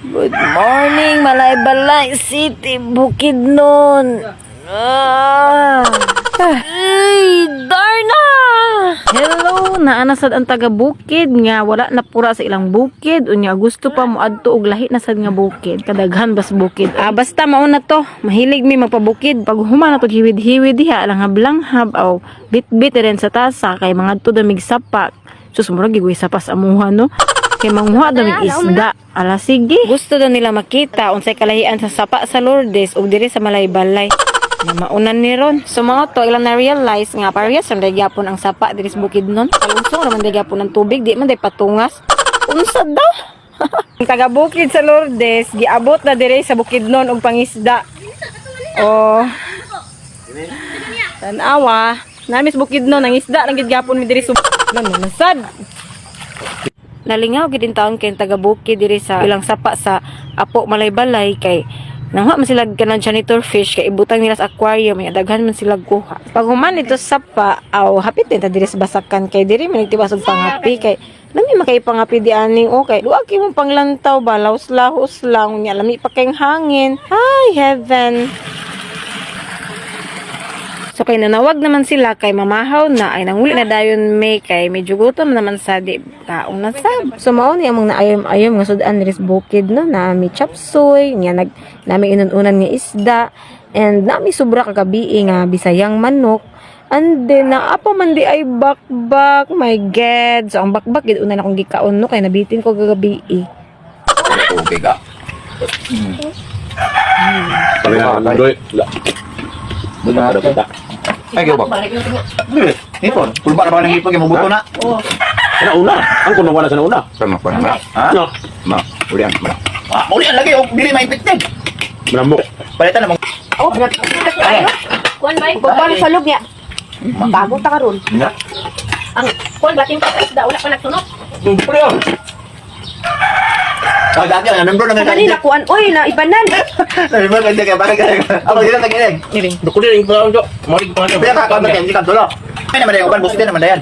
Good morning, Malaybalay City, Bukidnon. Ay, Darna! Hello, naanasad ang taga bukid nga wala na pura sa ilang bukid unya gusto pa mo adto og lahi na sad nga bukid kadaghan bas bukid. Basta mao na to, mahilig mi magpabukid. Pag human na to hiwid-hiwid diha langhab-langhab aw bit-bit rin sa tasa kay mga adto damig sapak. Sus murag gigoy sapas amuha no. Kay manguha damig isda. Ala sige. Gusto daw nila makita unsay kalahian sa sapa sa Lourdes ug diri sa Malaybalay. Na maunan ni ron. So mga to ilang na-realize nga parehas ron gyapon ang sapa diri sa Bukidnon. Kalusong naman gyapon ang tubig, di man day patungas. Unsa daw? Ang taga bukid sa Lourdes giabot na diri sa Bukidnon og pangisda. Oh. Tanawa, namis Bukidnon ang isda lang gid gyapon mi diri sa nasad. Nalingaw gid taon kay taga bukid diri sa ilang sapa sa Apo Malaybalay kay nangha man sila kanang janitor fish kay ibutang nila sa aquarium may daghan man sila kuha. Pag human dito sa sapa aw hapit din ta diri sa basakan kay diri man nagtibas og pangapi kay lami makay pangapi di aning okay. Duwa kay mo panglantaw ba lahos lang nya lami pa kay hangin. Ay heaven. So kay nanawag naman sila kay mamahaw na ay nanguli na dayon may kay medyo gutom naman sa di kaong nasab. So mao ni among naayom nga sudan diri sa bukid no na mi chapsuy nya nami inununan nga isda and nami sobra ka gabi nga bisayang manok and then naapa man di ay bakbak my god. So ang bakbak gid una na akong gikaon no kay nabitin ko kagabi. Okay ka. Doy. Ay, kaya ba? Hipon. Pulba na ba ng hipon? Kaya mabuto na? Oo. Sa una. Ang kuno wala sa una. Sama pa na. Ha? No. Ma. Ulian. Ulian lagi. Dili may pittig. Manambok. Palitan na mong... Oh, kuan ba? Pagbalik sa loob niya. Bago ta karon. Nga? Ang kuan ba ting isda wala pa nagsunod. Ulian. Oh, dati na. Nambro na nga. Kani na kuan oy na ibanan. Nambro na nga. Bakit ka? Ako dito taginig. Dukuli ring pa unjo. Morig pa Kaya ka. Kaya ka. Kaya ka. Kaya ka. Kaya naman na yung uban. Busi din naman na yan.